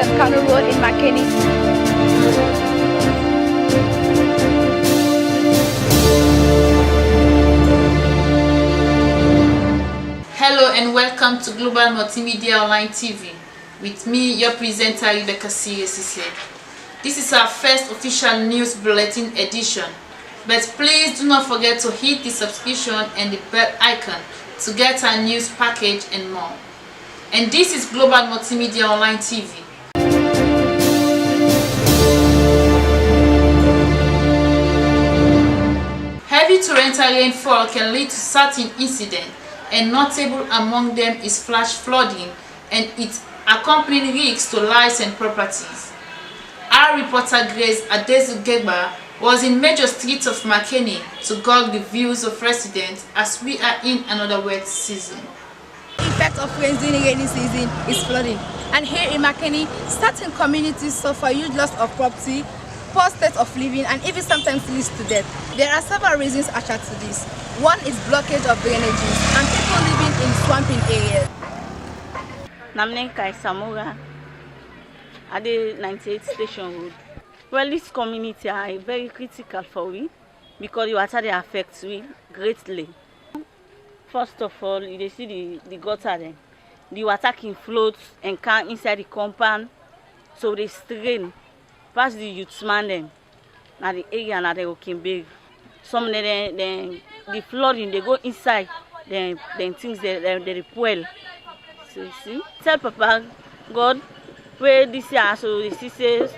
on Kano Road in Makeni. Hello and welcome to Global Multimedia Online TV with me, your presenter Rebecca Sierra Leone. This is our first official news bulletin edition, but please do not forget to hit the subscription and the bell icon to get our news package and more. And this is Global Multimedia Online TV. Heavy torrential rainfall can lead to certain incidents, and notable among them is flash flooding and its accompanying risks to lives and properties. Our reporter Grace Adezugeba was in major streets of Makeni to gauge the views of residents as we are in another wet season. The effect of rains during the rainy season is flooding, and here in Makeni, certain communities suffer huge loss of property, poor state of living, and even sometimes leads to death. There are several reasons attached to this. One is blockage of drainages and people living in swamping areas. Namnenka Samura at the 98 Station Road. Well, this community are very critical for we because the water they affects we greatly. First of all, you see the gutter there. The water can float and come inside the compound, so they strain past the youthman them. Now the area now they can big. Some the flooding they go inside, then things they repel. So you see, tell Papa God where this year so the says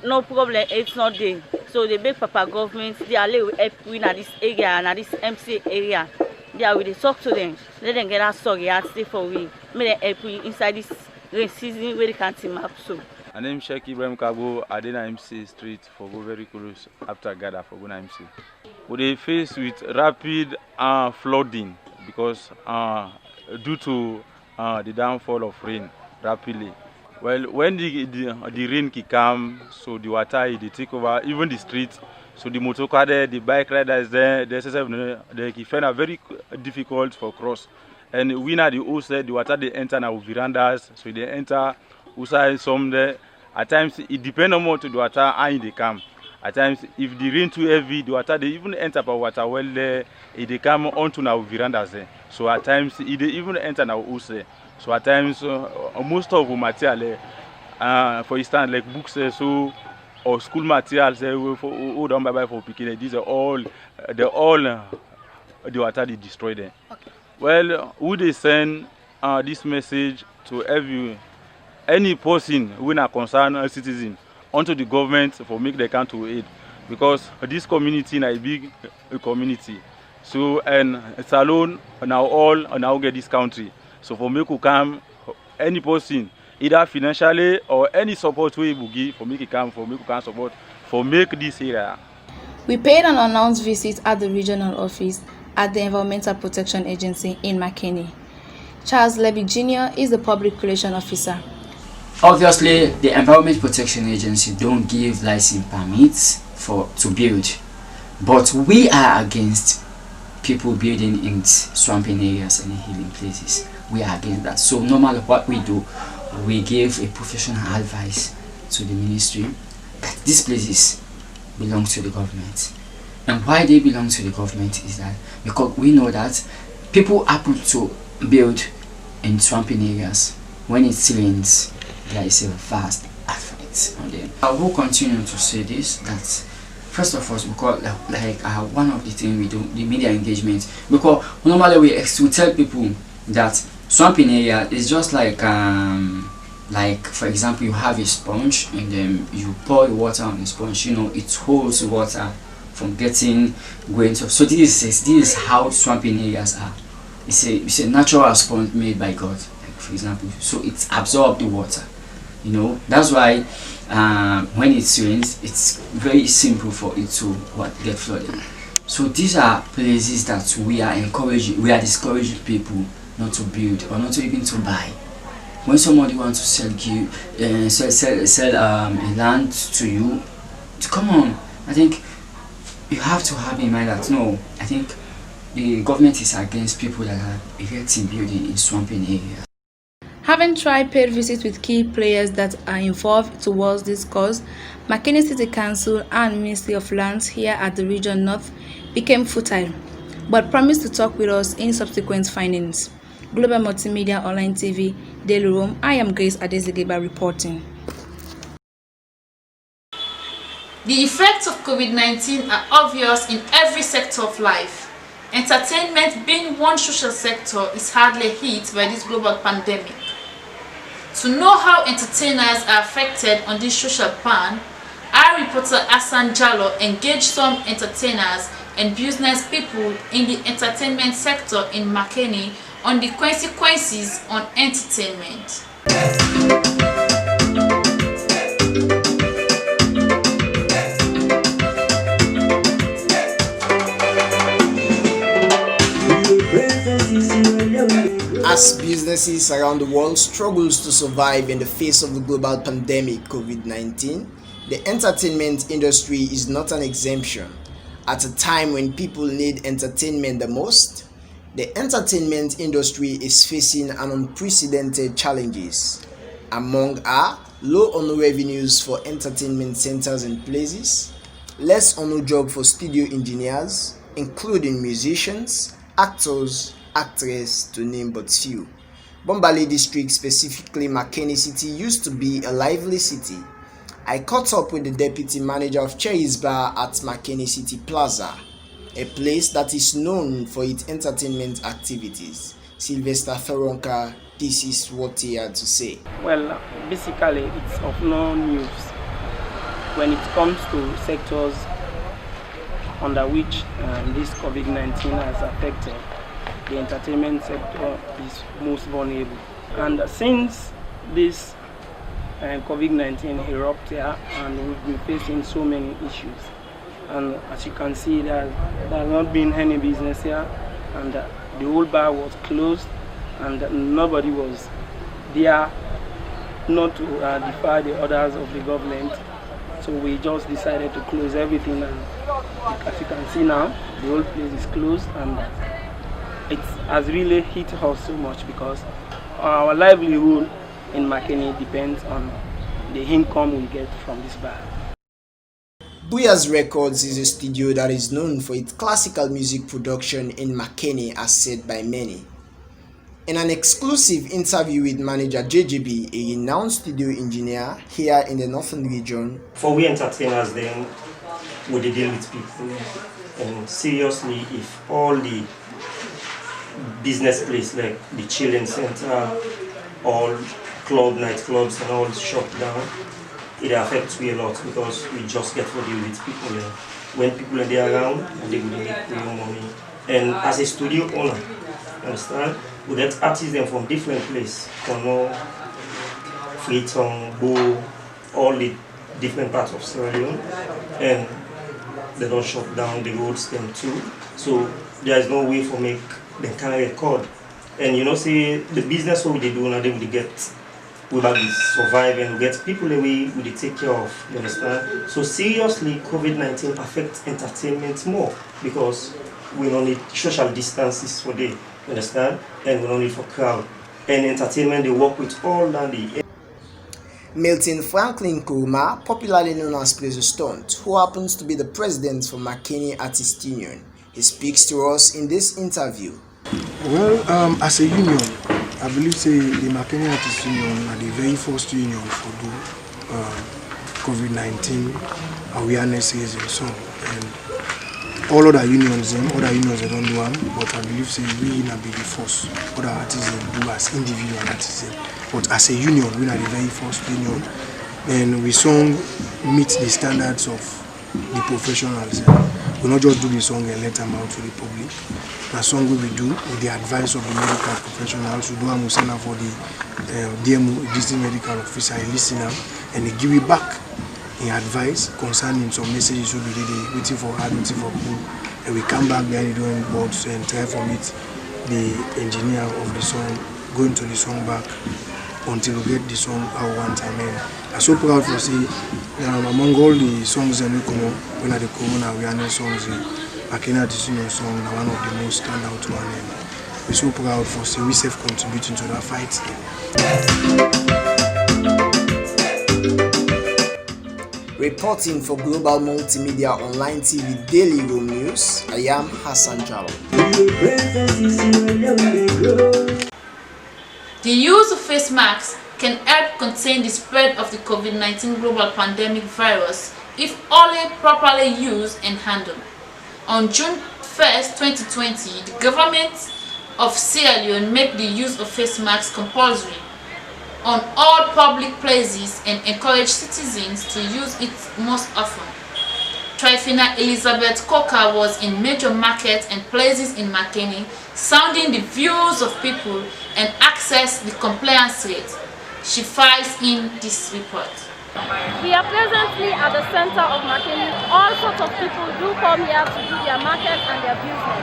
no problem, it's not there. So they beg Papa government they are will help we in this area and this MC area. They are will talk to them, let them get us sorry and stay for we. May they help we inside this rain season where they can't team up so. My name is Sheikh Ibrahim Kabo, Adena MC Street for go very close after Gada for Gona MC. We are faced with rapid flooding because due to the downfall of rain rapidly. Well, when the rain can come, so the water they take over even the streets. So the motor car there, the bike riders there, they find it very difficult for cross. And we now the host the water they enter now verandas, so they enter. Usai some there. At times it depends on what the water and they come. At times if the rain too heavy, the water they even enter by water well there, they come onto our verandas there. So at times they even enter our house there. So at times most of the material, for instance like books or school materials for down by for picking, these are all the water they destroy there. Okay. Well, would they send this message to any person who are concerned a citizen onto the government for make the country aid, because this community is a big community. So and it's alone now get this country. So for me to come any person either financially or any support we will give for me to come support for make this area. We paid an announced visit at the regional office at the Environmental Protection Agency in Makeni. Charles Levy Jr. is the public relations officer. Obviously, the Environment Protection Agency don't give license permits to build, but we are against people building in swamping areas and healing places. We are against that. So normally what we do, we give a professional advice to the ministry that these places belong to the government. And why they belong to the government is that because we know that people happen to build in swamping areas. When it rains, there is a vast effect on them. I will continue to say this, that first of all, because one of the things we do, the media engagement, because normally we tell people that swamping area is just like for example, you have a sponge and then you pour the water on the sponge, it holds water from going to. So this is how swamping areas are. It's a natural sponge made by God, like for example. So it absorbs the water. That's why when it rains, it's very simple for it to get flooded. So these are places that we are discouraging people not to build or not to even to buy. When somebody wants to sell a land to you, come on. I think you have to have in mind that no, I think the government is against people that are erecting building in swamping areas. Having tried paid visits with key players that are involved towards this cause, Makeni City Council and Ministry of Lands here at the Region North became futile, but promised to talk with us in subsequent findings. Global Multimedia Online TV, Daily Room, I am Grace Adezigeba reporting. The effects of COVID-19 are obvious in every sector of life. Entertainment, being one social sector, is hardly hit by this global pandemic. To know how entertainers are affected on this social plan, our reporter Hassan Jallo engaged some entertainers and business people in the entertainment sector in Makeni on the consequences on entertainment. As businesses around the world struggles to survive in the face of the global pandemic COVID-19, the entertainment industry is not an exemption. At a time when people need entertainment the most, the entertainment industry is facing an unprecedented challenges. Among are low on revenues for entertainment centers and places, less on job for studio engineers, including musicians, actors, actress, to name but few. Bombali district, specifically Makeni City, used to be a lively city. I caught up with the deputy manager of Cherry's Bar at Makeni City Plaza, a place that is known for its entertainment activities. Sylvester Feronka, this is what he had to say. Well, basically, it's of no news when it comes to sectors under which this COVID-19 has affected. The entertainment sector is most vulnerable, and since this COVID-19 erupted here, and we've been facing so many issues, and as you can see, there has not been any business here, and the whole bar was closed, and nobody was there not to defy the orders of the government. So we just decided to close everything, and as you can see now, the whole place is closed, and it has really hit us so much because our livelihood in Makeni depends on the income we get from this bar. Buya's Records is a studio that is known for its classical music production in Makeni, as said by many. In an exclusive interview with manager JJB, a renowned studio engineer here in the northern region, for we entertainers, then we deal with people, and seriously, if all the business place like the chilling center, all nightclubs and all shut down, it affects me a lot because we just get to deal with people. And when people are there around, they will make real money. And as a studio owner, understand, we get artists from different places, Kono, Freetown, Bo, all the different parts of Sierra Leone, and they don't shut down the roads them too. So there is no way for make them can record. And you know, say the business what they do now, they will get, we will survive and get people away, we will take care of, you understand? So seriously, COVID-19 affects entertainment more because we don't need social distances for them, you understand? And we don't need for crowd. And entertainment, they work with all down the. Milton Franklin Kuruma, popularly known as Pleasure Stunt, who happens to be the president for Makeni Artist Union. He speaks to us in this interview. Well, as a union, I believe say the Makeni Artist Union are the very first union for the COVID-19 awareness raising. So, and all other unions, they don't do one, but I believe say we will be the first other artists do as individual artists. But as a union, we are the very first union, and we song meet the standards of the professionals. We not just do the song and let them out to the public. The song we do with the advice of the medical professionals. We do a musena for the DMO, district medical officer, a listener, and they give it back in advice concerning some messages we be waiting for hard, waiting for cool. And we come back behind the drawing boards and try to meet the engineer of the song, going to the song back until we get the song out one time. And I'm so proud to see among all the songs that we come up, when the corona awareness songs, Makeni Artist Union song, one of the most standout one. we're so proud for say we self contributing to that fight. Reporting for Global Multimedia Online TV Daily Room News, I am Hassan Jalo. The use of face masks can help contain the spread of the COVID-19 global pandemic virus if only properly used and handled. On June 1st, 2020, the government of Sierra Leone made the use of face masks compulsory on all public places and encourage citizens to use it most often. Trifina Elizabeth Coker was in major markets and places in Makeni, sounding the views of people and access the compliance rate. She files in this report. We are presently at the center of Makeni. All sorts of people do come here to do their market and their business.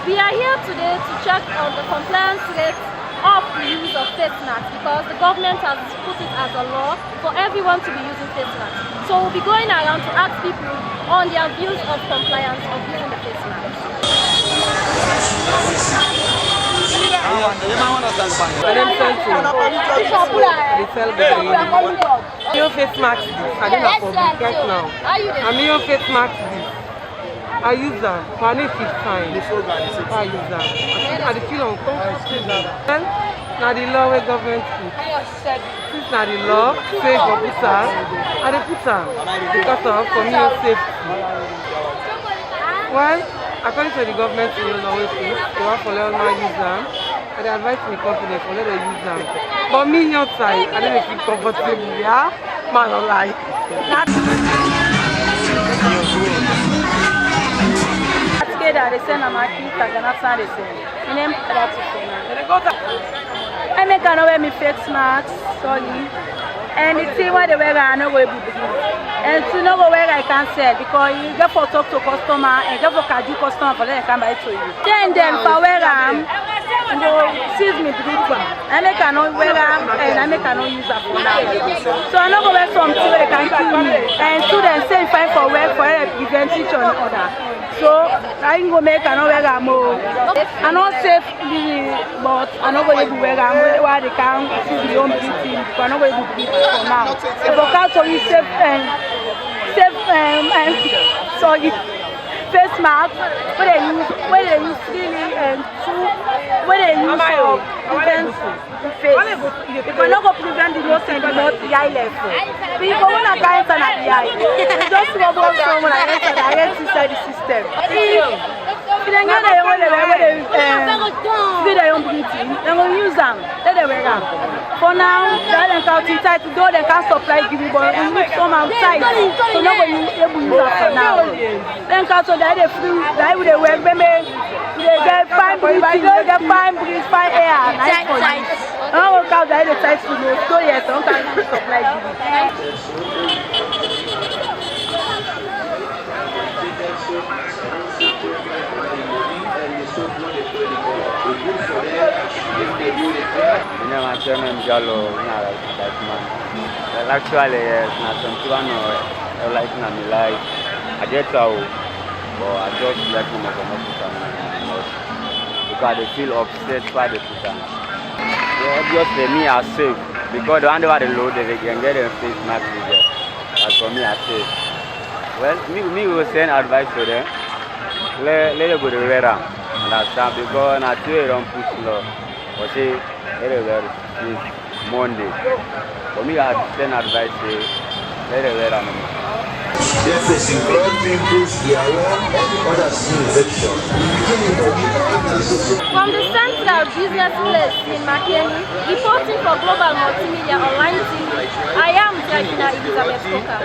We are here today to check on the compliance rate of the use of face masks because the government has put it as a law for everyone to be using face masks. So we'll be going around to ask people on their views of compliance of using the face masks. Your face mask this. I don't have public right now. I'm your face mask this. I use them. For me, it's fine. I use them. I feel uncomfortable. Now the law where government put. Since now the law safe for put her, I dey put her because of for me safety. Well, according to the government law wey put, they want for let all use them. I dey advise my company for let them use them. But me outside, I don't feel comfortable. Yeah, man, no lie. That they send a market, they send. My name is I make an wear me face mask, sorry. And the thing where they wear I know where and to know where I can sell because you get for talk to customer and get for card customer for them can buy to you. Then for where go seize me people. I make an wear and I make an use that for now. So I know go wear something where they can kill me. And students say fine for work for prevent each other. So I can go make another more. I not safe but I not go able wear where they can see the home beauty. I not go able to for now. The focus on safe sorry face mask where they use really and two where they use for prevent face. Because not go prevent the nose and the eye level. People when I can't enter at the eye, just rub on someone and enter direct inside the system. If they get their own breathing, they will use them. Let them wear them. For now, they can't inside to do they can't supply give you, but we need some outside. So nobody able to use that for now. Then can't so they free. They will work. They get fine breathing. They get fine breeze, fine air. Nice for you. I don't work out the size to know. So yes, I can't supply give you. My chairman Jallo, actually, some people like my life. I get out, but I just like my because they feel upset by the people. Obviously, me are safe because the under the load they can get a face mask with them. As for me, I safe. Well, me will send advice to them. Let them go to the weather. Understand? Because I don't push law. But say everywhere is Monday. For me, I send advice to let them weather. From the central business place in Makeni, reporting for Global Multimedia Online TV, I am Trifina Elizabeth Coker.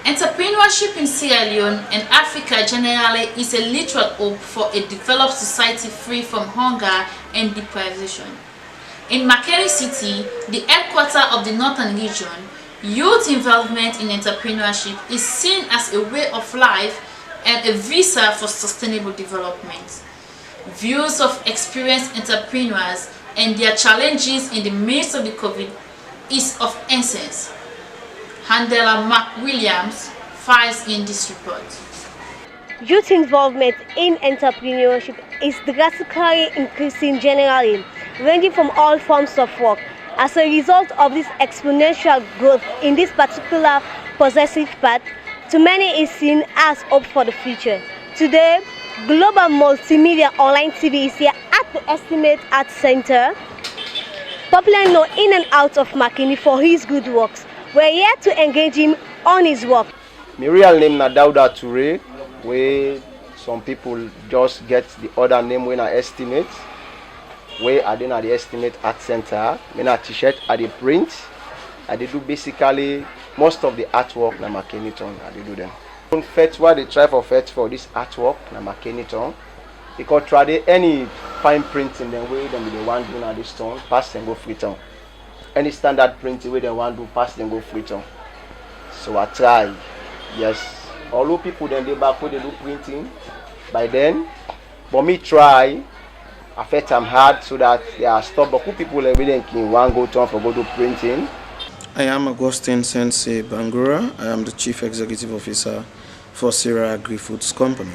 Entrepreneurship in Sierra Leone and Africa generally is a literal hope for a developed society free from hunger and deprivation. In Makeni City, the headquarter of the northern region, youth involvement in entrepreneurship is seen as a way of life and a visa for sustainable development. Views of experienced entrepreneurs and their challenges in the midst of the COVID is of essence. Handler Mark Williams files in this report. Youth involvement in entrepreneurship is drastically increasing generally, ranging from all forms of work. As a result of this exponential growth in this particular possessive path, to many is seen as hope for the future. Today, Global Multimedia Online TV is here at the Estimate Art Center, popularly known in and out of Makeni for his good works. We're here to engage him on his work. My real name is Dauda Toure, where some people just get the other name when I estimate. Where I did at the Estimate Art Center, when I t-shirt at the print, I did do basically most of the artwork na Makeni town. I did do them. Fetch what they try for this artwork na Makeni town. Because try any fine printing the way them they want do na this town, pass and go free town. Any standard printing way they want do pass and go free town. So I try, yes. Although people then they back when they do printing, by then, but me try. I felt I'm hard so that they are stopped. But who people really can one go town for go do printing? I am Augustine Sensei Bangura. I am the Chief Executive Officer for Sierra Agri-Foods Company.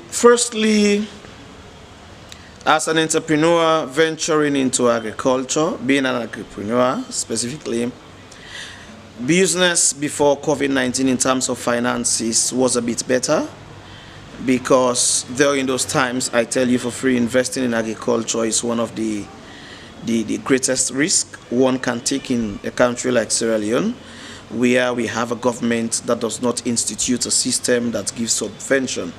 Firstly, as an entrepreneur venturing into agriculture, being an entrepreneur specifically, business before COVID-19 in terms of finances was a bit better, because during those times, I tell you for free, investing in agriculture is one of the greatest risk one can take in a country like Sierra Leone, where we have a government that does not institute a system that gives subvention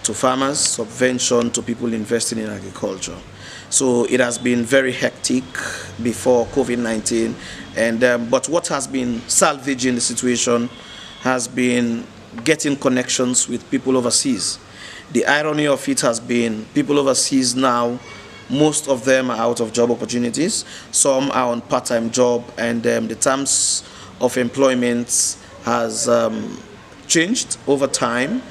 to farmers, subvention to people investing in agriculture. So it has been very hectic before COVID-19, and but what has been salvaging the situation has been getting connections with people overseas. The irony of it has been people overseas now, most of them are out of job opportunities, some are on part-time job, and the terms of employment has changed over time,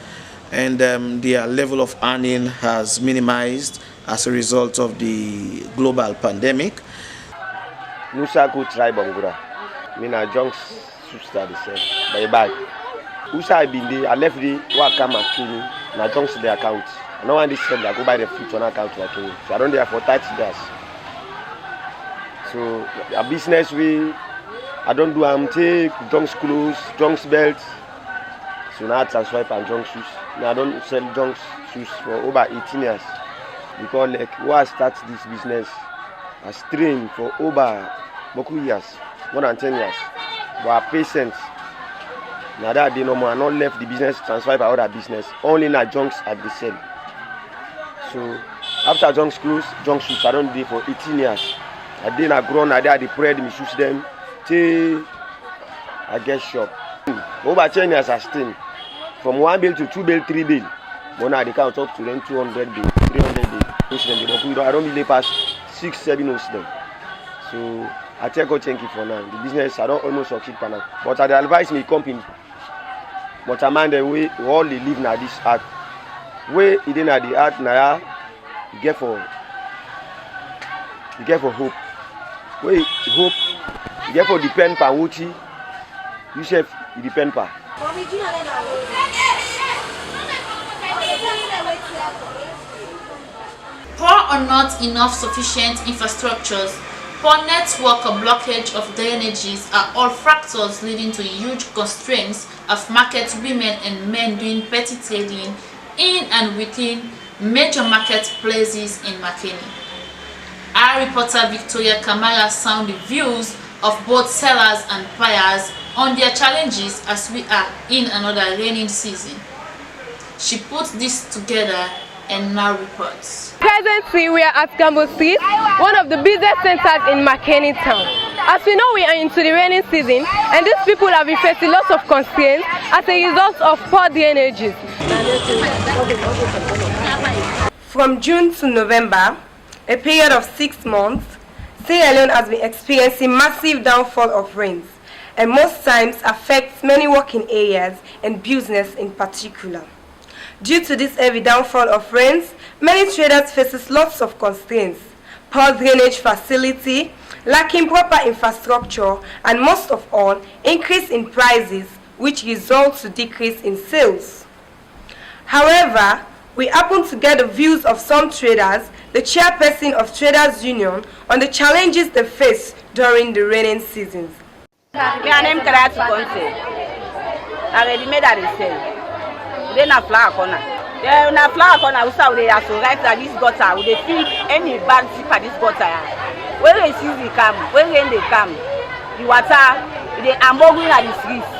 and their level of earning has minimized as a result of the global pandemic. Nusa try Bangura. Mina junks substar the same. Bye bye. Usa I been there, I left the Waka Makeni, na junks the account. I don't want this same, I go buy the fruit on account Makeni. So I don't there for 30 days. So a business I don't do take junks clothes, junks belts. So now I transfer and junk shoes. Now I don't sell junks shoes for over 18 years. Because like why I start this business, I trained for over years, more than 10 years. But I patient. Now that day no more, I not left the business, transfer by other business. Only na junks at the sale. So after junks close, junk shoes I don't do for 18 years. I did not grown, I did the bread, me shoes them till I get shop. Over 10 years I stayed. From 1 bill to 2 bill, 3 bill. But now they can talk to them 200 bill, 300 bill. I don't really pass 6, 7 of them. So I take God thank you for now. The business I don't almost succeed for now. But I advise me company. But I mind the way we all live now this art. Way it in the art now you get for hope. Way hope you get for depend on Wuchi. You chef you depend on. Poor or not enough sufficient infrastructures, poor network or blockage of drainages are all factors leading to huge constraints of market women and men doing petty trading in and within major marketplaces in Makeni. Our reporter Victoria Kamara sound the views of both sellers and buyers on their challenges as we are in another rainy season. She put this together and now reports. Presently, we are at Gambo Street, one of the busiest centers in Makeni town. As we know, we are into the rainy season, and these people have been facing lots of constraints as a result of poor drainages. From June to November, a period of 6 months, Sierra Leone has been experiencing massive downfall of rains, and most times affects many working areas and business in particular. Due to this heavy downfall of rains, many traders faces lots of constraints, poor drainage facility, lacking proper infrastructure, and most of all, increase in prices, which results to decrease in sales. However, we happen to get the views of some traders, the chairperson of Traders Union, on the challenges they face during the raining seasons. My name is Karatu Conte. I already made a resale. Then a flower corner. Then a flower corner, we start with the right at this gutter. We feel any bad tip at this gutter. When the season come, when rain they come, the water, they are moving at the streets.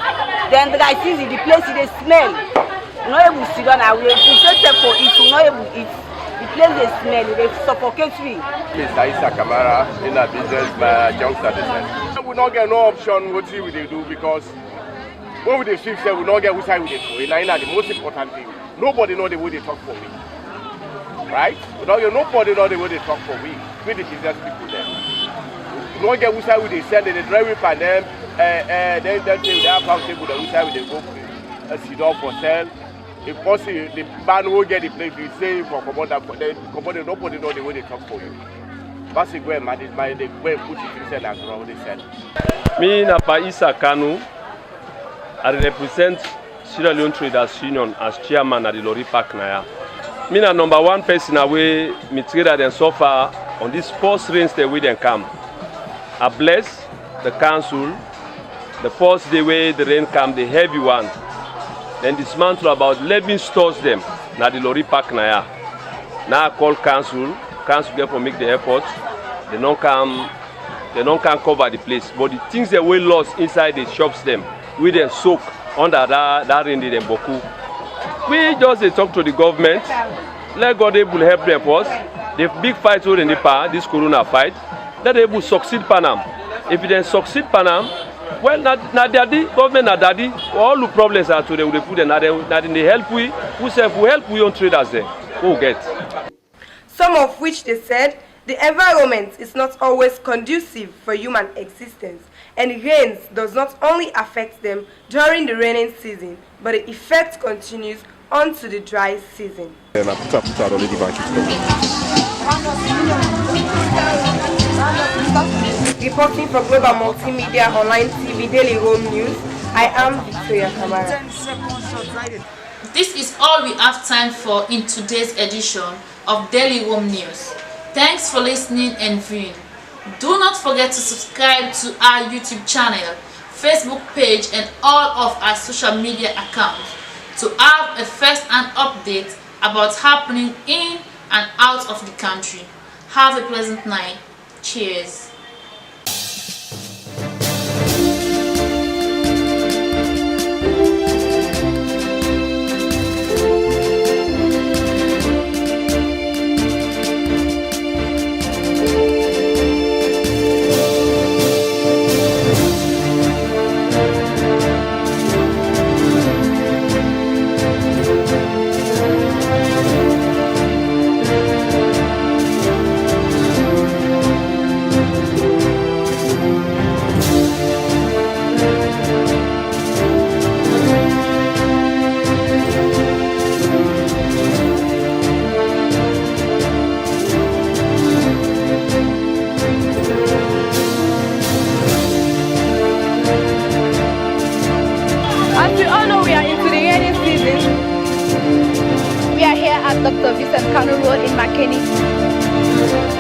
Then the guy sees the place, they smell. No able to sit down. We protect for it. No able to eat. The place they smell, they suffocate me. Mr. Isa Kamara in a business by youngster. We not get no option what we they do because when we shift say we not get which side we they go. It's the most important thing. Nobody know the way they talk for me. Right? We don't get nobody know the way they talk for me. We the business people there. We don't get which side we they sell, they drive with and them then they have account table the which side we they go sit down for sale. If possible, the man will get the place. We say for commander, nobody know the way they talk for you. Basically, they go and put it inside and grow. They said. Me na pa Isa Kanu. I represent Sierra Leone Traders Union as chairman at the Lorry Park Naya. Me na number one person away. Me trader them so far on this first rains the way they come. I bless the council. The first day way the rain come, the heavy one. Then dismantle about 11 stores them na the Lorry Park Naya. Now I call council get for make the effort. They don't come cover the place. But the things that we lost inside the shops them, we then soak under that rain them boku. We just talk to the government. Let God able help them for us. The big fight in the past, this corona fight, let able succeed Panam. If they succeed Panam, well, na daddy, government na daddy, all the problems are to them, they put them, they help we, who help we on traders there, who get. Some of which they said, the environment is not always conducive for human existence, and rains does not only affect them during the raining season, but the effect continues onto the dry season. Reporting for Global Multimedia Online TV Daily Home News, I am Victoria Kamara. This is all we have time for in today's edition of Daily Home News. Thanks for listening and viewing. Do not forget to subscribe to our YouTube channel, Facebook page and all of our social media accounts to have a first-hand update about happening in and out of the country. Have a pleasant night. Cheers. Dr. Vincent Kanu Road in Makeni.